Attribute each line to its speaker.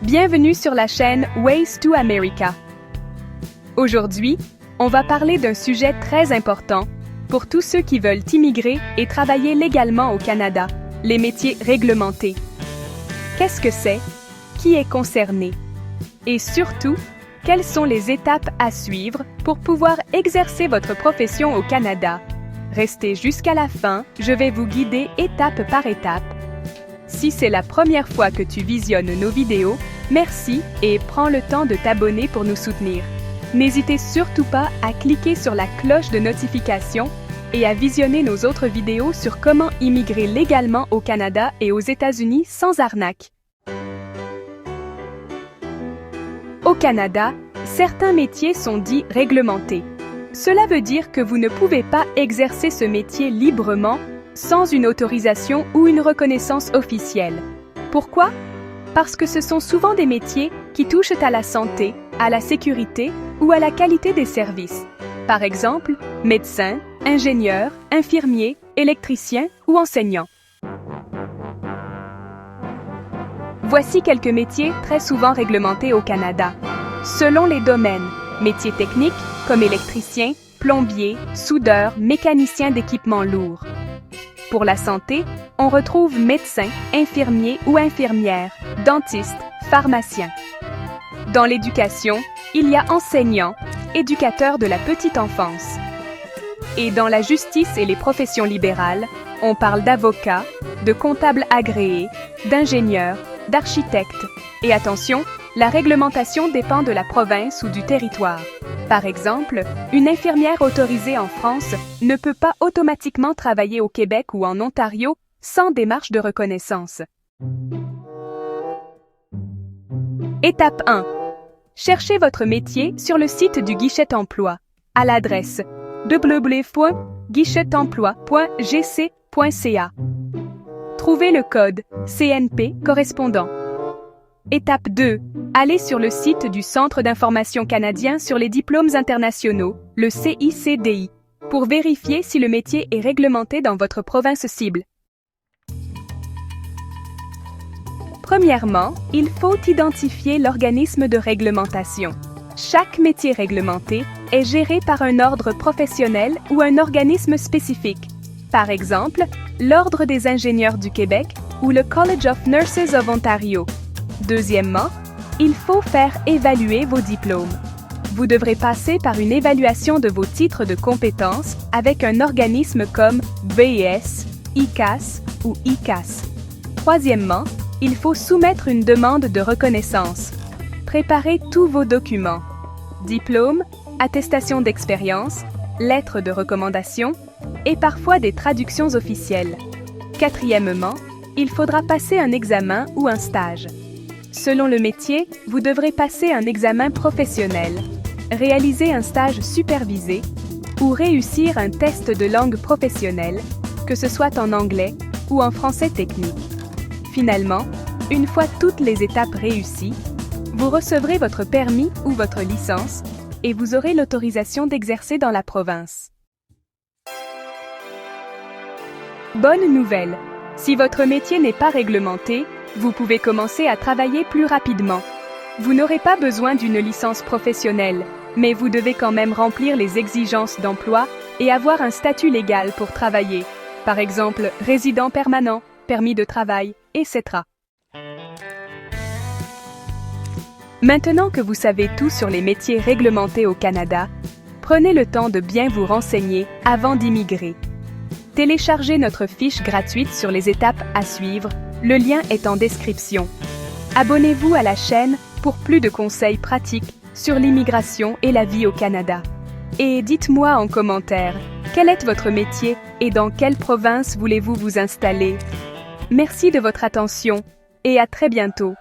Speaker 1: Bienvenue sur la chaîne Ways to America. Aujourd'hui, on va parler d'un sujet très important pour tous ceux qui veulent immigrer et travailler légalement au Canada, les métiers réglementés. Qu'est-ce que c'est? Qui est concerné? Et surtout, quelles sont les étapes à suivre pour pouvoir exercer votre profession au Canada? Restez jusqu'à la fin, je vais vous guider étape par étape. Si c'est la première fois que tu visionnes nos vidéos, merci et prends le temps de t'abonner pour nous soutenir. N'hésitez surtout pas à cliquer sur la cloche de notification et à visionner nos autres vidéos sur comment immigrer légalement au Canada et aux États-Unis sans arnaque. Au Canada, certains métiers sont dits réglementés. Cela veut dire que vous ne pouvez pas exercer ce métier librement sans une autorisation ou une reconnaissance officielle. Pourquoi? Parce que ce sont souvent des métiers qui touchent à la santé, à la sécurité ou à la qualité des services. Par exemple, médecin, ingénieur, infirmier, électricien ou enseignant. Voici quelques métiers très souvent réglementés au Canada. Selon les domaines, métiers techniques comme électricien, plombier, soudeur, mécanicien d'équipements lourds. Pour la santé, on retrouve médecin, infirmier ou infirmière, dentiste, pharmacien. Dans l'éducation, il y a enseignant, éducateur de la petite enfance. Et dans la justice et les professions libérales, on parle d'avocat, de comptable agréé, d'ingénieur, d'architecte. Et attention, la réglementation dépend de la province ou du territoire. Par exemple, une infirmière autorisée en France ne peut pas automatiquement travailler au Québec ou en Ontario sans démarche de reconnaissance. Étape 1. Cherchez votre métier sur le site du guichet emploi, à l'adresse www.guichetemploi.gc.ca. Trouvez le code CNP correspondant. Étape 2. Allez sur le site du Centre d'information canadien sur les diplômes internationaux, le CICDI, pour vérifier si le métier est réglementé dans votre province cible. Premièrement, il faut identifier l'organisme de réglementation. Chaque métier réglementé est géré par un ordre professionnel ou un organisme spécifique. Par exemple, l'Ordre des ingénieurs du Québec ou le College of Nurses of Ontario. Deuxièmement, il faut faire évaluer vos diplômes. Vous devrez passer par une évaluation de vos titres de compétences avec un organisme comme BES, ICAS ou ICAS. Troisièmement, il faut soumettre une demande de reconnaissance. Préparez tous vos documents. Diplôme, attestation d'expérience, lettres de recommandation et parfois des traductions officielles. Quatrièmement, il faudra passer un examen ou un stage. Selon le métier, vous devrez passer un examen professionnel, réaliser un stage supervisé ou réussir un test de langue professionnelle, que ce soit en anglais ou en français technique. Finalement, une fois toutes les étapes réussies, vous recevrez votre permis ou votre licence et vous aurez l'autorisation d'exercer dans la province. Bonne nouvelle! Si votre métier n'est pas réglementé, vous pouvez commencer à travailler plus rapidement. Vous n'aurez pas besoin d'une licence professionnelle, mais vous devez quand même remplir les exigences d'emploi et avoir un statut légal pour travailler. Par exemple, résident permanent, permis de travail, etc. Maintenant que vous savez tout sur les métiers réglementés au Canada, prenez le temps de bien vous renseigner avant d'immigrer. Téléchargez notre fiche gratuite sur les étapes à suivre. Le lien est en description. Abonnez-vous à la chaîne pour plus de conseils pratiques sur l'immigration et la vie au Canada. Et dites-moi en commentaire, quel est votre métier et dans quelle province voulez-vous vous installer? Merci de votre attention et à très bientôt.